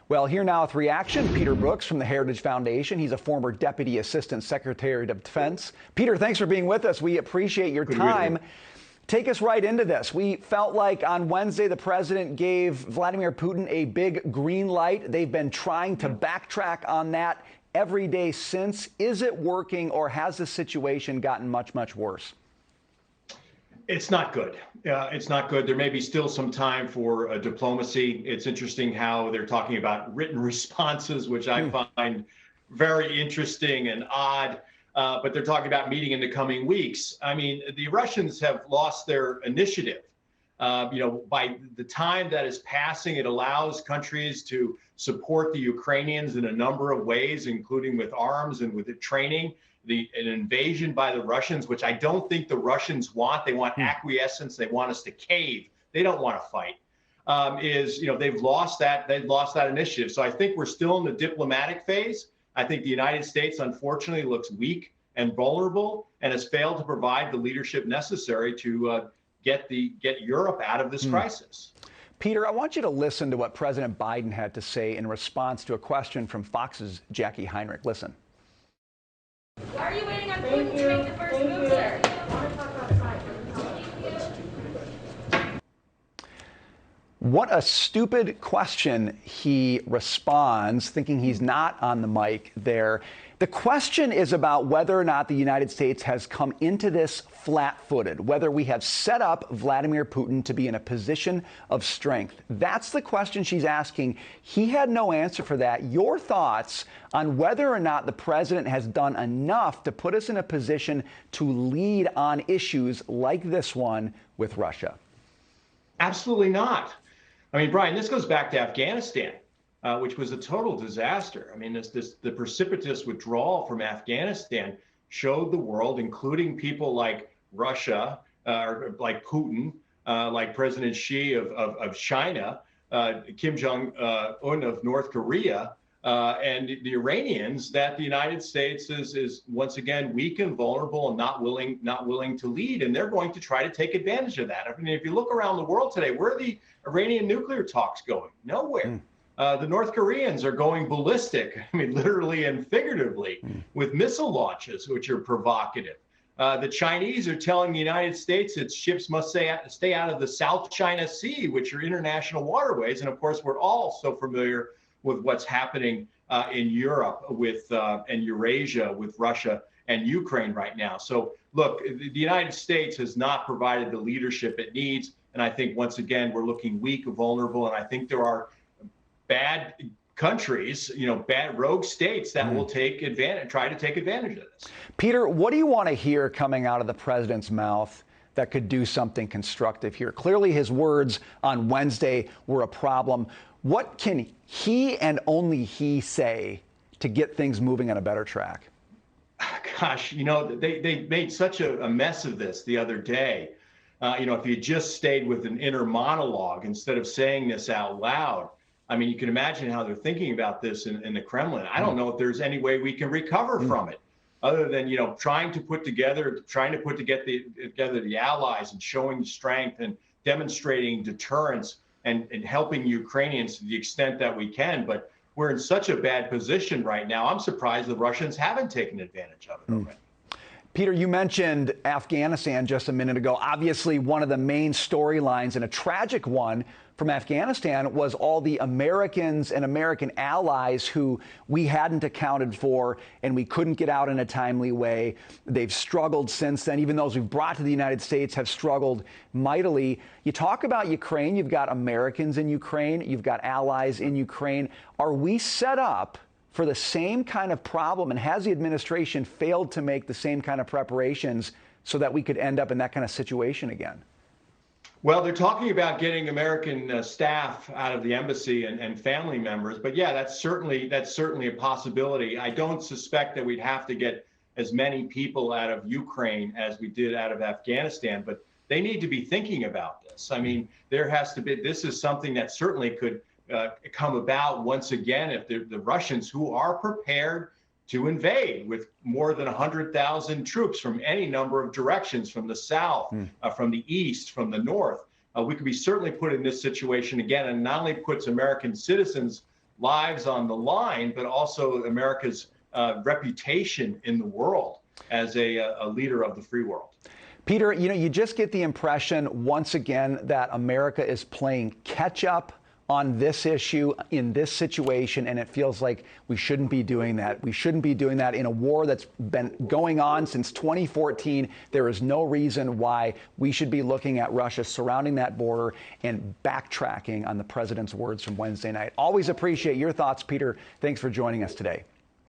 Well, here now with reaction, Peter Brookes from the Heritage Foundation. He's a former Deputy Assistant Secretary of Defense. Peter, thanks for being with us. We appreciate your time. Take us right into this. We felt like on Wednesday, the president gave Vladimir Putin a big green light. They've been trying to backtrack on that every day since. Is it working, or has the situation gotten much, much worse? It's not good. It's not good. There may be still some time for diplomacy. It's interesting how they're talking about written responses, which I find very interesting and odd. But they're talking about meeting in the coming weeks. I mean, the Russians have lost their initiative. By the time that is passing, it allows countries to support the Ukrainians in a number of ways, including with arms and with the training. An invasion by the Russians, which I don't think the Russians want. They want acquiescence. They want us to cave. They don't want to fight. They've lost that. They've lost that initiative. So I think we're still in the diplomatic phase. I think the United States, unfortunately, looks weak and vulnerable and has failed to provide the leadership necessary to get Europe out of this crisis. Peter, I want you to listen to what President Biden had to say in response to a question from Fox's Jackie Heinrich. Listen. Why are you waiting on Putin to make the first move, sir? What a stupid question, he responds, thinking he's not on the mic there. The question is about whether or not the United States has come into this flat-footed, whether we have set up Vladimir Putin to be in a position of strength. That's the question she's asking. He had no answer for that. Your thoughts on whether or not the president has done enough to put us in a position to lead on issues like this one with Russia? Absolutely not. I mean, Brian, this goes back to Afghanistan, which was a total disaster. I mean, the precipitous withdrawal from Afghanistan showed the world, including people like Russia, like Putin, like President Xi of China, Kim Jong-un of North Korea, and the Iranians, that the United States is once again weak and vulnerable and not willing to lead, and they're going to try to take advantage of that. I mean, if you look around the world today, where are the Iranian nuclear talks going? Nowhere. The North Koreans are going ballistic, I mean, literally and figuratively, with missile launches, which are provocative. The Chinese are telling the United States its ships must stay out of the South China Sea, which are international waterways. And of course, we're all so familiar with what's happening in Europe and Eurasia with Russia and Ukraine right now. So look, the United States has not provided the leadership it needs. And I think, once again, we're looking weak, vulnerable, and I think there are bad countries, bad rogue states that will try to take advantage of this. Peter, what do you want to hear coming out of the president's mouth that could do something constructive here? Clearly, his words on Wednesday were a problem. What can he and only he say to get things moving on a better track? Gosh, they made such a mess of this the other day. If you just stayed with an inner monologue instead of saying this out loud, I mean, you can imagine how they're thinking about this in the Kremlin. I don't know if there's any way we can recover from it, other than trying to put together the allies and showing strength and demonstrating deterrence and helping Ukrainians to the extent that we can. But we're in such a bad position right now. I'm surprised the Russians haven't taken advantage of it already. Peter, you mentioned Afghanistan just a minute ago. Obviously, one of the main storylines, and a tragic one, from Afghanistan was all the Americans and American allies who we hadn't accounted for, and we couldn't get out in a timely way. They've struggled since then. Even those we've brought to the United States have struggled mightily. You talk about Ukraine. You've got Americans in Ukraine. You've got allies in Ukraine. Are we set up for the same kind of problem, and has the administration failed to make the same kind of preparations so that we could end up in that kind of situation again? Well, they're talking about getting American staff out of the embassy and family members, but yeah, that's certainly a possibility. I don't suspect that we'd have to get as many people out of Ukraine as we did out of Afghanistan, but they need to be thinking about this. I mean, this is something that certainly could come about once again if the Russians, who are prepared to invade with more than 100,000 troops from any number of directions, from the south, from the east, from the north, we could be certainly put in this situation again, and not only puts American citizens lives on the line, but also America's reputation in the world as a leader of the free world. Peter, you just get the impression once again that America is playing catch up on this issue in this situation, and it feels like we shouldn't be doing that. We shouldn't be doing that in a war that's been going on since 2014. There is no reason why we should be looking at Russia surrounding that border and backtracking on the president's words from Wednesday night. Always appreciate your thoughts, Peter. Thanks for joining us today.